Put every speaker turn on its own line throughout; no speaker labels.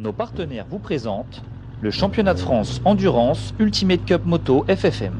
Nos partenaires vous présentent le championnat de France Endurance Ultimate Cup Moto FFM.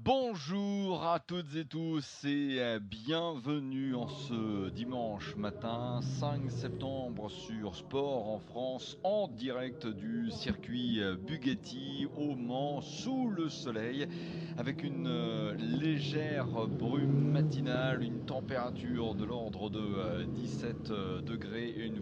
Bonjour à toutes et tous et bienvenue en ce dimanche matin 5 septembre sur Sport en France en direct du circuit Bugatti au Mans sous le soleil avec une légère brume matinale, une température de l'ordre de 17 degrés et une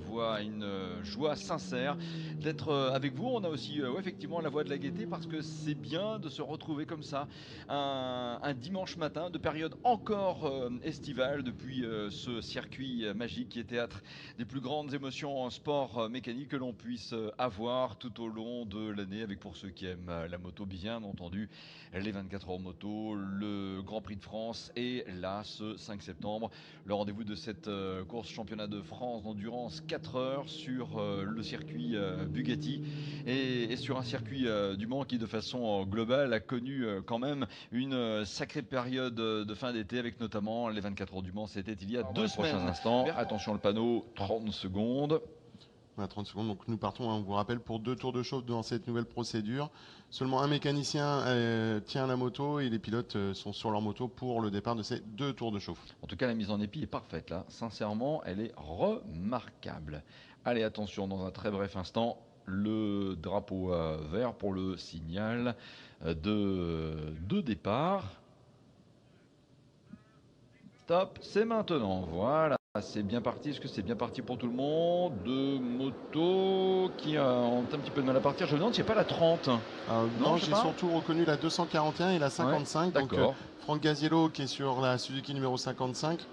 joie sincère d'être avec vous. On a aussi effectivement la voix de la gaieté parce que c'est bien de se retrouver comme ça un dimanche matin de période encore estivale depuis ce circuit magique qui est théâtre des plus grandes émotions en sport mécanique que l'on puisse avoir tout au long de l'année, avec pour ceux qui aiment la moto bien entendu les 24 heures moto, le Grand Prix de France et là ce 5 septembre le rendez-vous de cette course championnat de France d'endurance 4 heures sur le circuit Bugatti et sur un circuit du Mans qui de façon globale a connu quand même une sacrée période de fin d'été avec notamment les 24 heures du Mans. C'était il y a 2 semaines. Instants. Attention le panneau, 30 secondes.
On a 30 secondes, donc nous partons, on vous rappelle, pour 2 tours de chauffe dans cette nouvelle procédure. Seulement un mécanicien tient la moto et les pilotes sont sur leur moto pour le départ de ces 2 tours de chauffe.
En tout cas, la mise en épi est parfaite là. Sincèrement, elle est remarquable. Allez, attention, dans un très bref instant, le drapeau vert pour le signal de départ. Stop, c'est maintenant. Voilà, c'est bien parti. Est-ce que c'est bien parti pour tout le monde? Deux motos qui ont un petit peu de mal à partir. Je me demande s'il n'y a pas la 30.
Non, j'ai surtout reconnu la 241 et la 55.
Ouais,
donc
d'accord.
Franck Gaziello qui est sur la Suzuki numéro 55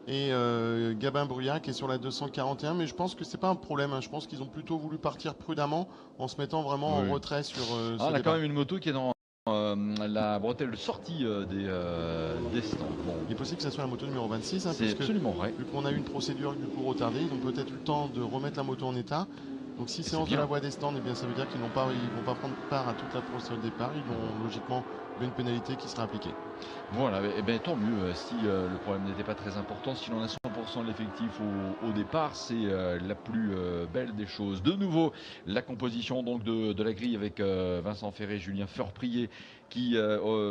et Gabin Bruyat qui est sur la 241. Mais je pense que c'est pas un problème. Hein. Je pense qu'ils ont plutôt voulu partir prudemment en se mettant vraiment en retrait sur ce
on a
départ.
quand même une moto qui est dans la bretelle de sortie des stands. Bon.
Il est possible que ce soit la moto numéro 26, hein,
c'est absolument vrai.
Vu qu'on a eu une procédure du coup retardée, ils ont peut-être eu le temps de remettre la moto en état. Donc si séance de la voie des stands, eh bien, ça veut dire qu'ils vont pas prendre part à toute la procédure de départ. Ils vont logiquement une pénalité qui sera appliquée.
Voilà, et bien tant mieux si le problème n'était pas très important. Si l'on a 100% de l'effectif au départ, c'est la plus belle des choses. De nouveau, la composition donc de la grille avec Vincent Ferré, Julien Feurprier qui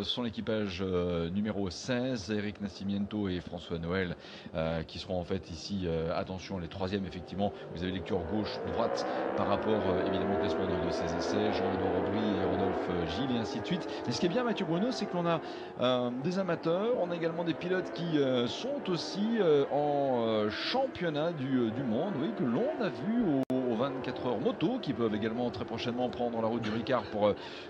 sont l'équipage numéro 16, Eric Nascimento et François Noël qui seront en fait ici, attention, les troisièmes effectivement. Vous avez lecture gauche-droite par rapport évidemment au classement de ces essais, Jean-Edouard Aubry et Rodolphe Gilles et ainsi de suite. Mais ce qui est bien, Mathieu Bruno, c'est qu'on a des amateurs, on a également des pilotes qui sont aussi en championnat du monde, oui, que l'on a vu aux 24 heures moto, qui peuvent également très prochainement prendre la route du Ricard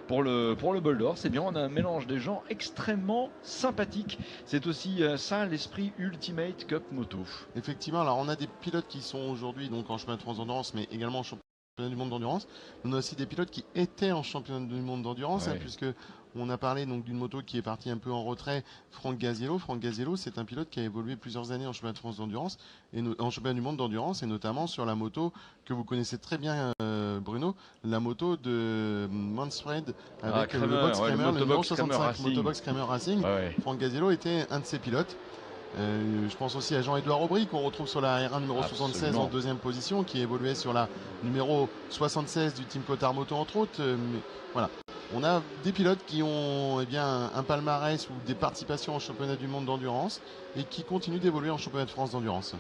pour le Bol d'Or. C'est bien, on a un mélange des gens extrêmement sympathiques. C'est aussi ça l'esprit Ultimate Cup Moto.
Effectivement, alors on a des pilotes qui sont aujourd'hui donc en championnat de France d'endurance, mais également en championnat du monde d'endurance. On a aussi des pilotes qui étaient en championnat du monde d'endurance, hein, puisque on a parlé donc d'une moto qui est partie un peu en retrait, Franck Gaziello. Franck Gaziello, c'est un pilote qui a évolué plusieurs années en championnat de France d'endurance et en championnat du monde d'endurance, et notamment sur la moto que vous connaissez très bien, Bruno, la moto de Mansfred avec le box Kramer, le numéro 65, Motobox Kramer Racing. Franck Gaziello était un de ses pilotes. Je pense aussi à Jean-Edouard Aubry qu'on retrouve sur la R1 numéro 76 en deuxième position, qui évoluait sur la numéro 76 du Team Cotard Moto entre autres. Mais voilà, on a des pilotes qui ont un palmarès ou des participations en championnat du monde d'endurance et qui continuent d'évoluer en championnat de France d'endurance.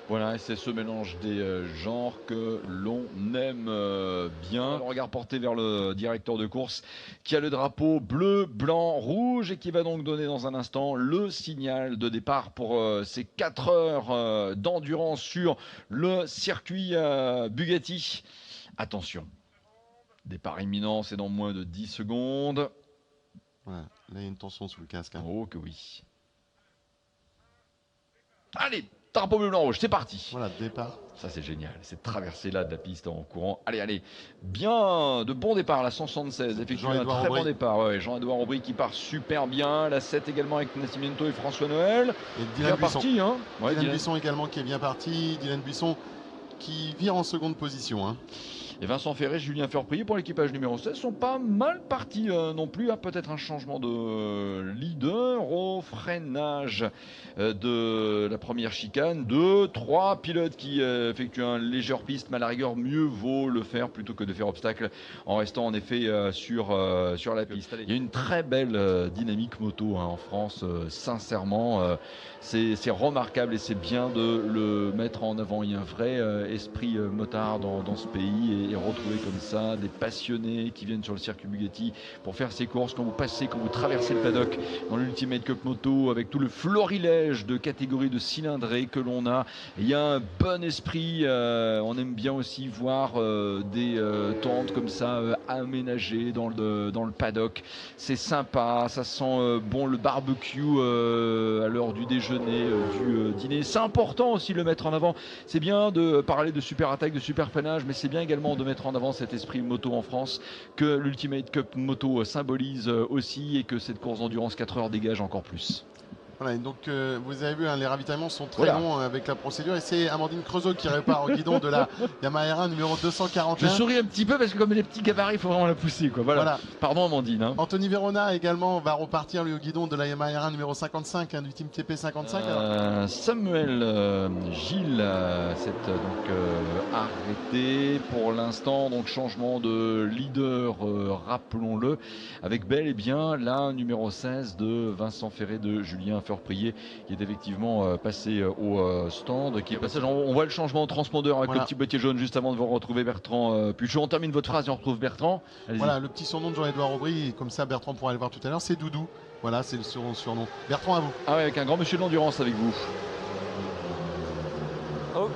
Voilà, c'est ce mélange des genres que l'on aime bien. Le regard porté vers le directeur de course qui a le drapeau bleu, blanc, rouge et qui va donc donner dans un instant le signal de départ pour ces 4 heures d'endurance sur le circuit Bugatti. Attention, départ imminent, c'est dans moins de 10 secondes.
Voilà, là il y a une tension sous le casque. Hein.
Oh que oui. Allez! drapeau bleu blanc rouge, c'est parti.
Voilà, départ.
Ça c'est génial, cette traversée là de la piste en courant. Allez, bien, de bon départ, la 176, effectivement un très bon départ. Ouais, Jean-Edouard Aubry qui part super bien, la 7 également avec Nascimento et François Noël.
Et Dylan Buisson.
Parti, hein. Ouais,
Dylan Buisson également qui est bien parti, Dylan Buisson qui vire en seconde position. Hein.
Et Vincent Ferré, Julien Furprier pour l'équipage numéro 16 sont pas mal partis non plus. Peut-être un changement de leader au freinage de la première chicane. 2-3 pilotes qui effectuent un légère piste, mais à la rigueur mieux vaut le faire plutôt que de faire obstacle en restant en effet sur la piste. Il y a une très belle dynamique moto en France, sincèrement. C'est remarquable et c'est bien de le mettre en avant. Il y a un vrai esprit motard dans ce pays et retrouver comme ça des passionnés qui viennent sur le circuit Bugatti pour faire ces courses. Quand vous traversez le paddock dans l'Ultimate Cup Moto avec tout le florilège de catégories de cylindrées que l'on a, il y a un bon esprit. On aime bien aussi voir des tentes comme ça aménagées dans le paddock. C'est sympa, ça sent bon le barbecue à l'heure du déjeuner, du dîner. C'est important aussi de le mettre en avant. C'est bien de parler de super attaque, de super freinage, mais c'est bien également de mettre en avant cet esprit moto en France que l'Ultimate Cup Moto symbolise aussi et que cette course d'endurance 4 heures dégage encore plus.
Voilà, donc vous avez vu, hein, les ravitaillements sont très longs avec la procédure et c'est Amandine Creusot qui répare au guidon de la Yamaha R1 numéro 241.
Je souris un petit peu parce que comme les petits gabarits, il faut vraiment la pousser. Voilà. Pardon Amandine. Hein.
Anthony Verona également va repartir lui au guidon de la Yamaha R1 numéro 55, du team TP55.
Samuel Gilles s'est donc arrêté pour l'instant. Donc changement de leader, rappelons-le, avec bel et bien la numéro 16 de Vincent Ferré de Julien Furprier qui est effectivement passé au stand. On voit le changement de transpondeur avec le petit boîtier jaune juste avant de vous retrouver Bertrand Puchot. On termine votre phrase et on retrouve Bertrand.
Voilà, le petit surnom de Jean-Edouard Aubry, comme ça Bertrand pourra le voir tout à l'heure, c'est Doudou. Voilà, c'est le surnom. Bertrand, à vous.
Ah ouais, avec un grand monsieur de l'endurance avec vous.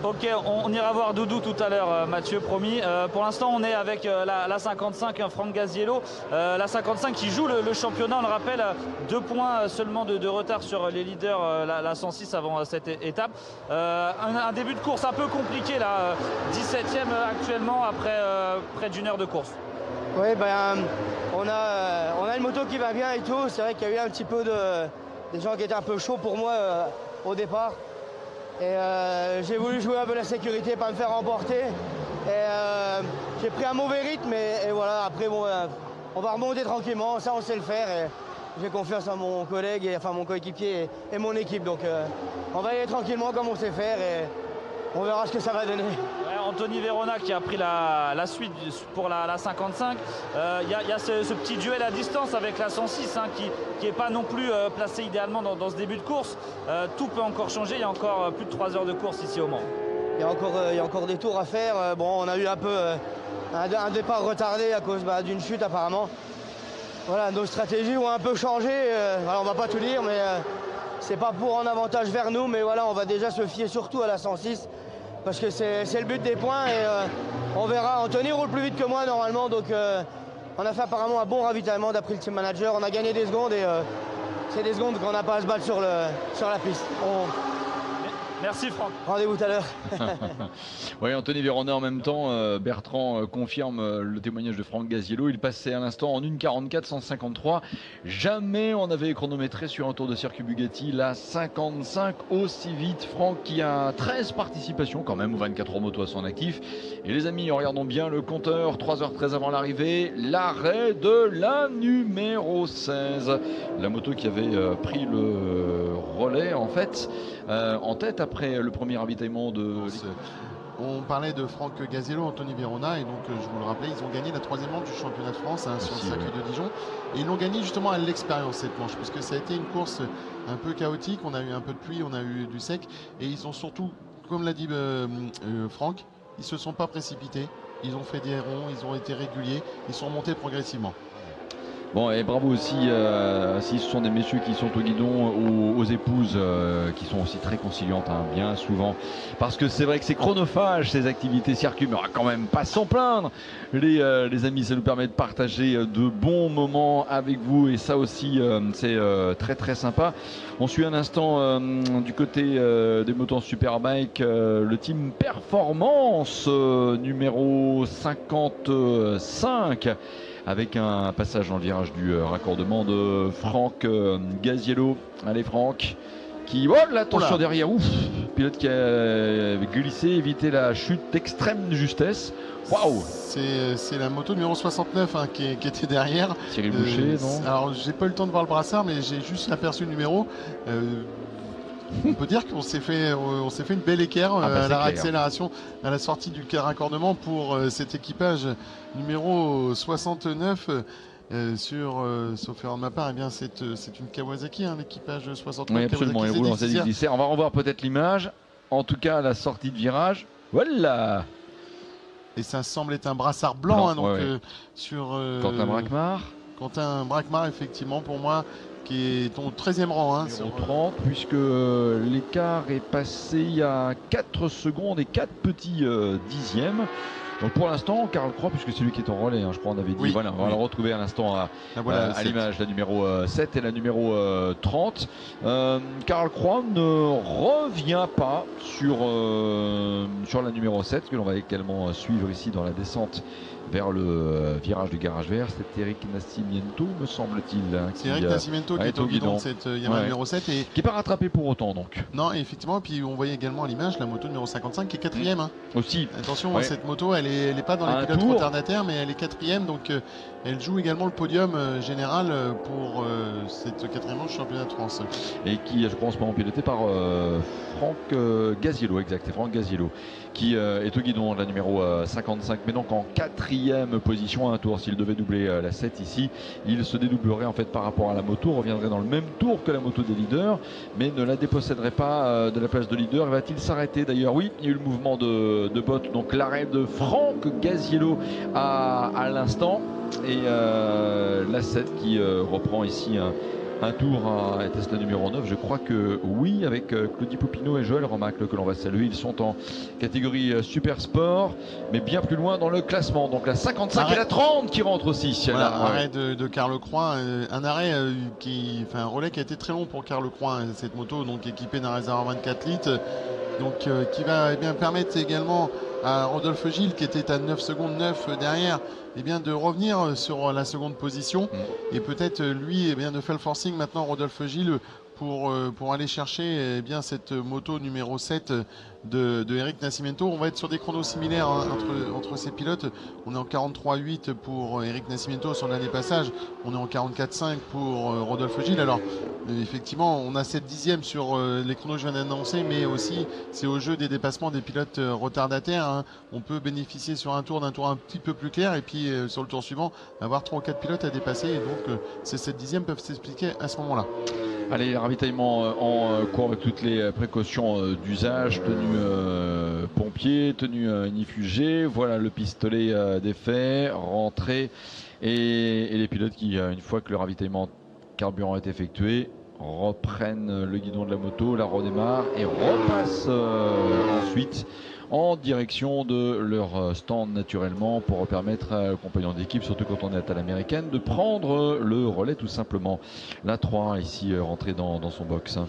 Ok, on ira voir Doudou tout à l'heure, Mathieu, promis. Pour l'instant, on est avec la 55, Franck Gaziello. La 55 qui joue le championnat, on le rappelle, 2 points seulement de retard sur les leaders, la 106 avant cette étape. Un début de course un peu compliqué, là, 17e actuellement après près d'une heure de course.
Oui, on a une moto qui va bien et tout. C'est vrai qu'il y a eu un petit peu des gens qui étaient un peu chauds pour moi au départ. Et j'ai voulu jouer un peu la sécurité, pas me faire emporter. Et j'ai pris un mauvais rythme et voilà, après bon, on va remonter tranquillement, ça on sait le faire. Et j'ai confiance en mon collègue, enfin mon coéquipier et mon équipe. Donc on va y aller tranquillement comme on sait faire et on verra ce que ça va donner.
Anthony Verona qui a pris la suite pour la 55. Il y a ce petit duel à distance avec la 106 qui n'est pas non plus placé idéalement dans ce début de course. Tout peut encore changer, il y a encore plus de 3 heures de course ici au Mans.
Il y a encore des tours à faire. Bon, on a eu un peu un départ retardé à cause d'une chute apparemment. Voilà, nos stratégies ont un peu changé. Alors, on ne va pas tout dire, mais c'est pas pour un avantage vers nous. Mais voilà, on va déjà se fier surtout à la 106. Parce que c'est le but des points et on verra. Anthony roule plus vite que moi normalement, donc on a fait apparemment un bon ravitaillement d'après le team manager. On a gagné des secondes et c'est des secondes qu'on n'a pas à se battre sur la piste.
Merci Franck.
Rendez-vous tout à l'heure.
Oui, Anthony Verona en même temps. Bertrand confirme le témoignage de Franck Gaziello. Il passait à l'instant en 1:44 153. Jamais on avait chronométré sur un tour de circuit Bugatti la 55 aussi vite. Franck qui a 13 participations quand même, 24 heures moto à son actif. Et les amis, regardons bien le compteur. 3h13 avant l'arrivée. L'arrêt de la numéro 16. La moto qui avait pris le relais en fait en tête après le premier ravitaillement de...
On parlait de Franck Gaziello, Anthony Verona, et donc je vous le rappelais, ils ont gagné la 3e manche du championnat de France sur le circuit de Dijon. Et ils l'ont gagné justement à l'expérience cette manche, puisque ça a été une course un peu chaotique, on a eu un peu de pluie, on a eu du sec, et ils ont surtout, comme l'a dit Franck, ils ne se sont pas précipités, ils ont fait des ronds, ils ont été réguliers, ils sont montés progressivement.
Bon, et bravo aussi, si ce sont des messieurs qui sont au guidon, aux épouses qui sont aussi très conciliantes, hein, bien souvent. Parce que c'est vrai que c'est chronophage ces activités circuit, mais on va quand même pas s'en plaindre. Les amis, ça nous permet de partager de bons moments avec vous et ça aussi, c'est très très sympa. On suit un instant du côté des motos en Superbike, le team Performance numéro 55. Avec un passage dans le virage du raccordement de Franck Gaziello. Allez Franck, qui... Oh l'attention derrière, ouf, pilote qui a glissé, évité la chute d'extrême justesse. Waouh.
C'est la moto numéro 69 hein, qui était derrière.
Cyril Boucher, non?
Alors j'ai pas eu le temps de voir le brassard, mais j'ai juste aperçu le numéro. On peut dire qu'on s'est fait une belle équerre à la réaccélération à la sortie du raccordement pour cet équipage numéro 69 sauf erreur de ma part, eh bien c'est une Kawasaki, hein, l'équipage 69.
Oui, absolument, il roule en ZX10R. On va revoir peut-être l'image. En tout cas, la sortie de virage. Voilà.
Et ça semble être un brassard blanc, hein, donc sur
Quentin Braquemar.
Quentin Braquemar, effectivement, pour moi, qui est au 13e rang. Hein,
sur 30, puisque l'écart est passé il y a 4 secondes et 4 petits dixièmes. Donc pour l'instant, Carl Croix, puisque c'est lui qui est en relais, hein, je crois on avait dit, voilà, on va le retrouver à l'instant à l'image, la numéro 7 et la numéro 30. Carl Croix ne revient pas sur la numéro 7, que l'on va également suivre ici dans la descente vers le virage du garage vert. C'est Eric Nascimento, me semble-t-il. Hein,
c'est Eric Nascimento qui est au guidon de cette Yamaha numéro 7. Et...
qui n'est pas rattrapé pour autant donc.
Non, effectivement, puis on voyait également à l'image la moto numéro 55 qui est 4e. Hein.
Aussi.
Attention, cette moto, elle est pas dans les pilotes retardataires, mais elle est 4e, donc elle joue également le podium général pour cette 4e manche championnat de France.
Et qui, je pense, pas piloté par Franck Gaziello, exact, c'est Franck Gaziello, qui est au guidon de la numéro 55, mais donc en 4e position à un tour. S'il devait doubler la 7 ici, il se dédoublerait en fait par rapport à la moto, reviendrait dans le même tour que la moto des leaders, mais ne la déposséderait pas de la place de leader. Va-t-il s'arrêter d'ailleurs? Oui, il y a eu le mouvement de botte, donc l'arrêt de Franck Gaziello à l'instant, et la 7 qui reprend ici un tour à Tesla numéro 9. Je crois que oui, avec Claudie Poupineau et Joël Romacle que l'on va saluer. Ils sont en catégorie Super Sport, mais bien plus loin dans le classement. Donc la 55 et la 30 qui rentrent aussi.
Voilà, arrêt de Carl Croix, un arrêt un relais qui a été très long pour Carl Croix, hein, cette moto donc équipée d'un réservoir 24 litres. Donc qui va bien permettre également à Rodolphe Gilles, qui était à 9 secondes 9 derrière, bien de revenir sur la seconde position et peut-être lui bien de faire le forcing maintenant, Rodolphe Gilles, pour aller chercher bien cette moto numéro 7 de Eric Nascimento. On va être sur des chronos similaires hein, entre ces pilotes. On est en 43,8 pour Eric Nascimento sur l'année passage. On est en 44,5 pour Rodolphe Gilles. Alors effectivement, on a 7 dixièmes sur les chronos que je viens d'annoncer, mais aussi c'est au jeu des dépassements des pilotes retardataires. Hein. On peut bénéficier sur un tour d'un tour un petit peu plus clair et puis sur le tour suivant avoir 3 ou 4 pilotes à dépasser. Et donc ces 7 dixièmes peuvent s'expliquer à ce moment-là.
Allez, ravitaillement en cours avec toutes les précautions d'usage, tenue pompier, tenue inifugée, voilà le pistolet défait, rentré, et les pilotes qui, une fois que le ravitaillement carburant est effectué, reprennent le guidon de la moto, la redémarrent et repassent ensuite en direction de leur stand naturellement pour permettre aux compagnons d'équipe, surtout quand on est à l'américaine, de prendre le relais tout simplement. La 3 ici rentrée dans son box.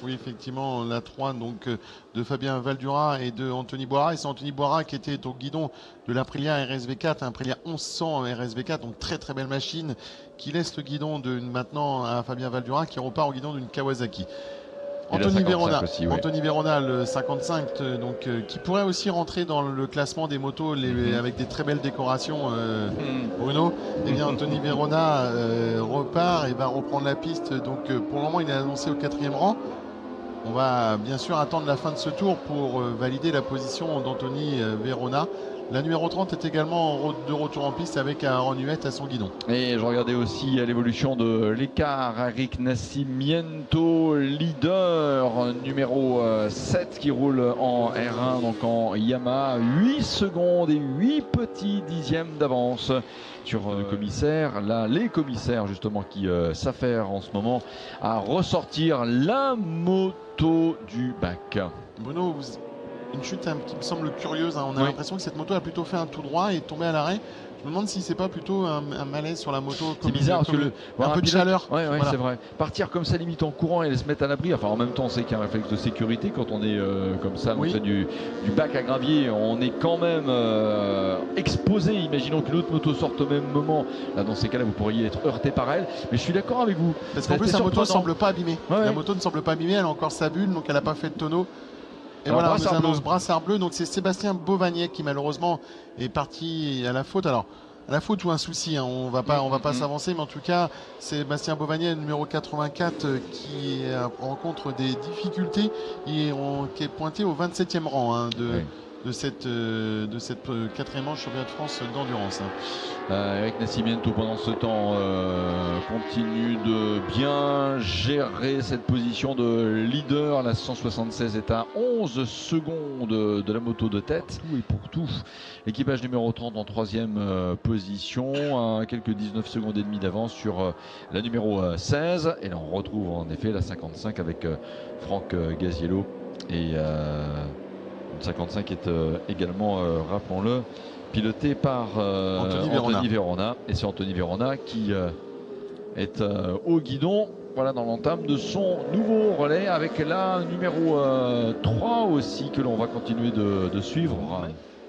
Oui, effectivement, la 3 donc de Fabien Valdura et de Anthony Boira. Et c'est Anthony Boira qui était au guidon de l'Aprilia RSV4, un Aprilia 1100 RSV4, donc très très belle machine, qui laisse le guidon maintenant à Fabien Valdura, qui repart au guidon d'une Kawasaki. Anthony Verona, aussi, oui. Anthony Verona, le 55, donc, qui pourrait aussi rentrer dans le classement des motos avec des très belles décorations, Bruno. Eh bien, Anthony Verona repart et va reprendre la piste. Donc, pour le moment, il est annoncé au 4e rang. On va bien sûr attendre la fin de ce tour pour valider la position d'Anthony Verona. La numéro 30 est également de retour en piste avec Aaron Huet à son guidon.
Et je regardais aussi l'évolution de l'écart. Eric Nascimento, leader, numéro 7 qui roule en R1, donc en Yamaha. 8 secondes et 8 petits dixièmes d'avance sur le commissaire. Là, les commissaires justement qui s'affairent en ce moment à ressortir la moto du bac.
Bruno, une chute qui me semble curieuse, hein. On a l'impression que cette moto a plutôt fait un tout droit et est tombée à l'arrêt. Je me demande si c'est pas plutôt un malaise sur la moto.
C'est bizarre parce que
un peu de chaleur.
Oui, voilà. C'est vrai. Partir comme ça limite en courant et se mettre à l'abri. Enfin, en même temps, c'est qu'il y a un réflexe de sécurité quand on est comme ça, l'entrée du bac à gravier. On est quand même exposé. Imaginons que l'autre moto sorte au même moment. Là, dans ces cas-là, vous pourriez être heurté par elle. Mais je suis d'accord avec vous.
Parce qu'en plus, la moto ne semble pas abîmée.
La
moto ne semble pas abîmée. Elle a encore sa bulle, donc elle n'a pas fait de tonneau. Et
alors,
voilà, on nous annonce brassard bleu. Donc c'est Sébastien Beauvagnet qui malheureusement est parti à la faute. Alors à la faute ou un souci, hein. On va pas s'avancer, mais en tout cas Sébastien Beauvagnet, numéro 84, qui rencontre des difficultés et qui est pointé au 27e rang, hein, de cette 4e manche championnat de France d'endurance.
Eric Nascimento pendant ce temps continue de bien gérer cette position de leader. La 176 est à 11 secondes de la moto de tête. Et pour tout, l'équipage numéro 30 en 3e position, à quelques 19 secondes et demie d'avance sur la numéro 16. Et là on retrouve en effet la 55 avec Franck Gaziello et 55 est également, rappelons-le, piloté par Anthony Verona. Et c'est Anthony Verona qui est au guidon, voilà, dans l'entame de son nouveau relais avec la numéro 3 aussi que l'on va continuer de suivre.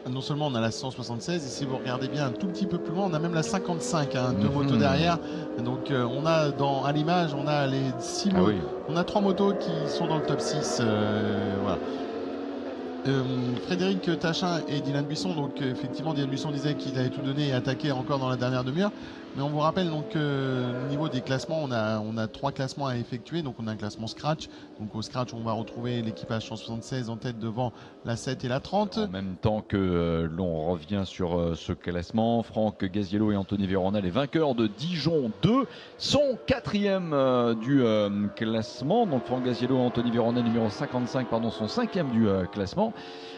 Non seulement on a la 176, et si vous regardez bien un tout petit peu plus loin, on a même la 55, hein, deux motos derrière. Donc on a à l'image, on a les 6 motos. On a 3 motos qui sont dans le top 6. Voilà. Frédéric Tachin et Dylan Buisson, donc effectivement Dylan Buisson disait qu'il avait tout donné et attaqué encore dans la dernière demi-heure, mais on vous rappelle donc au niveau des classements, on a 3 classements à effectuer. Donc on a un classement scratch, donc au scratch on va retrouver l'équipage 176 en tête devant la 7 et la 30.
En même temps que l'on revient sur ce classement, Franck Gaziello et Anthony Verona, les vainqueurs de Dijon 2, sont 4e du classement. Donc Franck Gaziello et Anthony Verona numéro 55 sont 5e du classement.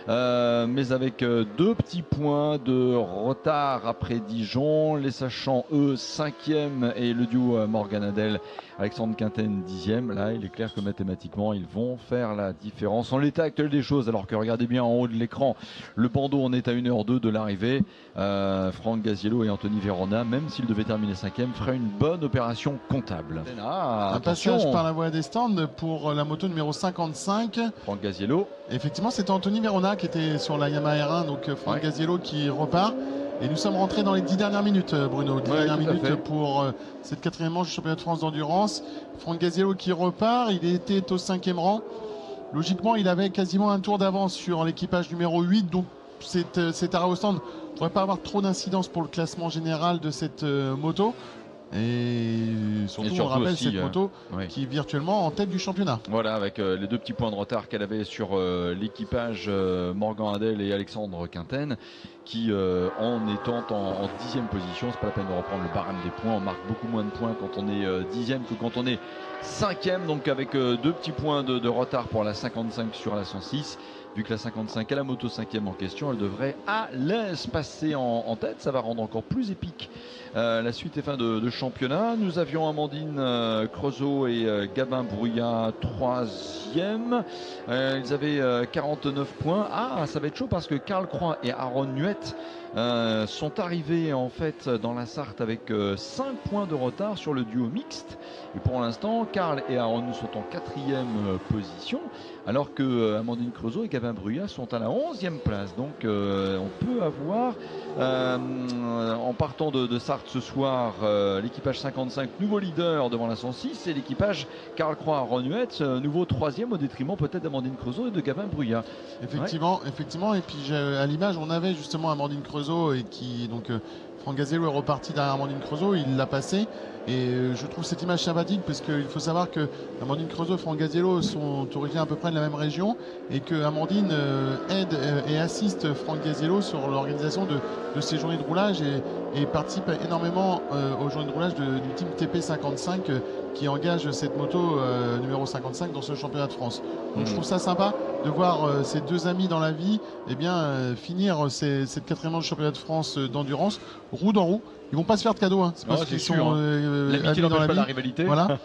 Mais avec 2 petits points de retard après Dijon, les sachants eux 5e et le duo Morgan Adel Alexandre Quinten 10e. Là il est clair que mathématiquement ils vont faire la différence en l'état actuel des choses, alors que regardez bien en haut de l'écran, le bandeau on est à 1h02 de l'arrivée. Franck Gaziello et Anthony Verona, même s'ils devaient terminer 5e, feraient une bonne opération comptable.
Un passage par la voie des stands pour la moto numéro 55.
Franck Gaziello.
Effectivement c'était Anthony Verona qui était sur la Yamaha R1, donc Franck Gaziello qui repart. Et nous sommes rentrés dans les 10 dernières minutes, Bruno. 10 dernières minutes pour cette 4e manche du championnat de France d'endurance. Franck Gaziello qui repart, il était au 5e rang. Logiquement, il avait quasiment un tour d'avance sur l'équipage numéro 8. Donc cet arrêt au stand ne devrait pas avoir trop d'incidence pour le classement général de cette moto. Et surtout, on rappelle aussi, cette moto qui est virtuellement en tête du championnat.
Voilà, avec les 2 petits points de retard qu'elle avait sur l'équipage Morgan Adel et Alexandre Quinten, qui en étant en 10e position, c'est pas la peine de reprendre le barème des points, on marque beaucoup moins de points quand on est 10e que quand on est 5e, donc avec 2 petits points de retard pour la 55 sur la 106. Vu que la 55 est la moto 5e en question, elle devrait à l'aise passer en tête. Ça va rendre encore plus épique la suite et fin de championnat. Nous avions Amandine Creusot et Gabin Bruyat 3e. Ils avaient 49 points. Ah, ça va être chaud parce que Karl Croix et Aaron Huet sont arrivés en fait dans la Sarthe avec 5 points de retard sur le duo mixte. Et pour l'instant, Karl et Aaron sont en 4e position, alors que Amandine Creusot et Gabin Bruyat sont à la 11e place. Donc on peut avoir, en partant de Sarthe ce soir, l'équipage 55 nouveau leader devant la 106 et l'équipage Karl Croix Aaron Huet nouveau 3e au détriment peut-être d'Amandine Creusot et de Gabin Bruyat.
Effectivement. Et puis à l'image on avait justement Amandine Creusot et qui donc Franck Gazzello est reparti derrière Amandine Creusot, il l'a passé. Et je trouve cette image sympathique parce qu'il faut savoir que Amandine Creusot et Franck Gazzello sont originaires à peu près de la même région et que Amandine aide et assiste Franck Gazzello sur l'organisation de ces journées de roulage et participe énormément aux journées de roulage du team TP55 qui engage cette moto numéro 55 dans ce championnat de France. Donc je trouve ça sympa de voir ces deux amis dans la vie finir cette 4e manche du championnat de France d'endurance roue dans roue. Ils vont pas se faire de cadeaux, hein. C'est parce qu'ils sont
l'amitié n'empêche pas la rivalité.
Voilà.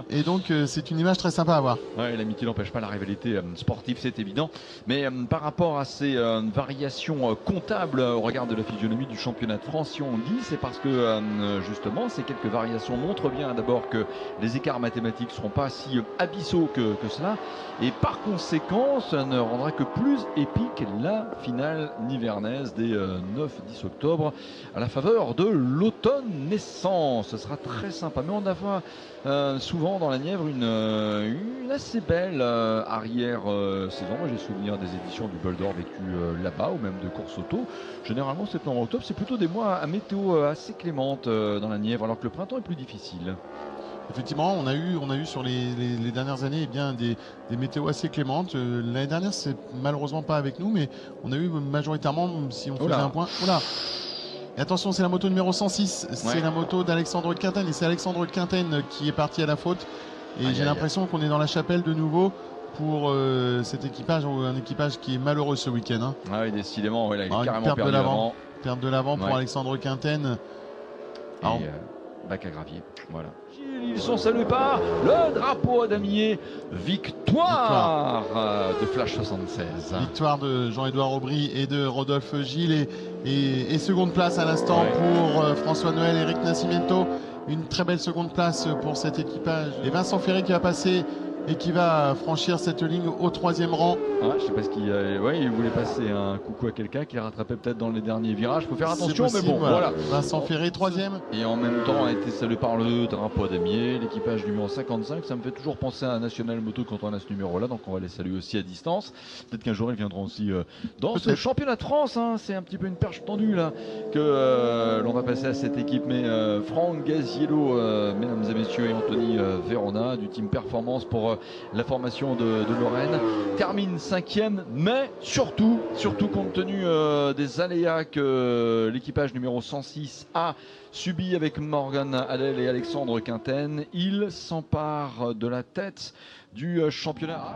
Et donc c'est une image très sympa à voir.
Ouais, l'amitié n'empêche pas la rivalité sportive, c'est évident. Mais par rapport à ces variations comptables au regard de la physionomie du championnat de France, si on dit, c'est parce que justement ces quelques variations montrent bien d'abord que les écarts mathématiques ne seront pas si abyssaux que cela. Et par conséquent, ça ne rendra que plus épique la finale nivernaise des 9-10 octobre à la faveur de l'automne naissant. Ce sera très sympa. Mais on a souvent dans la Nièvre une assez belle arrière-saison. Moi j'ai souvenir des éditions du Bol d'Or vécues là-bas ou même de course auto. Généralement septembre-octobre, c'est plutôt des mois à météo assez clémente dans la Nièvre, alors que le printemps est plus difficile.
Effectivement, on a eu sur les dernières années des météos assez clémentes. L'année dernière, c'est malheureusement pas avec nous, mais on a eu majoritairement, si on faisait un point. Oula. Et attention, c'est la moto numéro 106. C'est la moto d'Alexandre Quinten. Et c'est Alexandre Quinten qui est parti à la faute. Et j'ai l'impression qu'on est dans la chapelle de nouveau pour cet équipage, un équipage qui est malheureux ce week-end. Hein.
Ah oui, décidément, il est carrément perdu l'avant.
Perte de l'avant pour Alexandre Quinten.
Bac à gravier, voilà. Ils sont salués par le drapeau à damier. Victoire de Flash 76.
Victoire de Jean-Édouard Aubry et de Rodolphe Gilles et seconde place à l'instant pour François Noël et Eric Nascimento. Une très belle seconde place pour cet équipage. Et Vincent Ferré qui va passer et qui va franchir cette ligne au 3e rang.
Je sais pas ce qu'il il voulait passer un coucou à quelqu'un qui rattrapait peut-être dans les derniers virages. Il faut faire attention, possible, mais bon, voilà.
Vincent Ferré, 3e.
Et en même temps a été salué par le drapeau à damier, l'équipage numéro 55. Ça me fait toujours penser à National Moto quand on a ce numéro-là, donc on va les saluer aussi à distance. Peut-être qu'un jour ils viendront aussi dans ce championnat de France. Hein. C'est un petit peu une perche tendue là que l'on va passer à cette équipe. Mais Franck Gazzello, mesdames et messieurs, et Anthony Verona du team Performance pour la formation de Lorraine termine 5e, mais surtout compte tenu des aléas que l'équipage numéro 106 a subi avec Morgan Adel et Alexandre Quinten, il s'empare de la tête du championnat.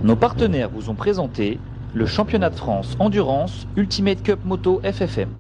Nos partenaires vous ont présenté le championnat de France Endurance Ultimate Cup Moto FFM.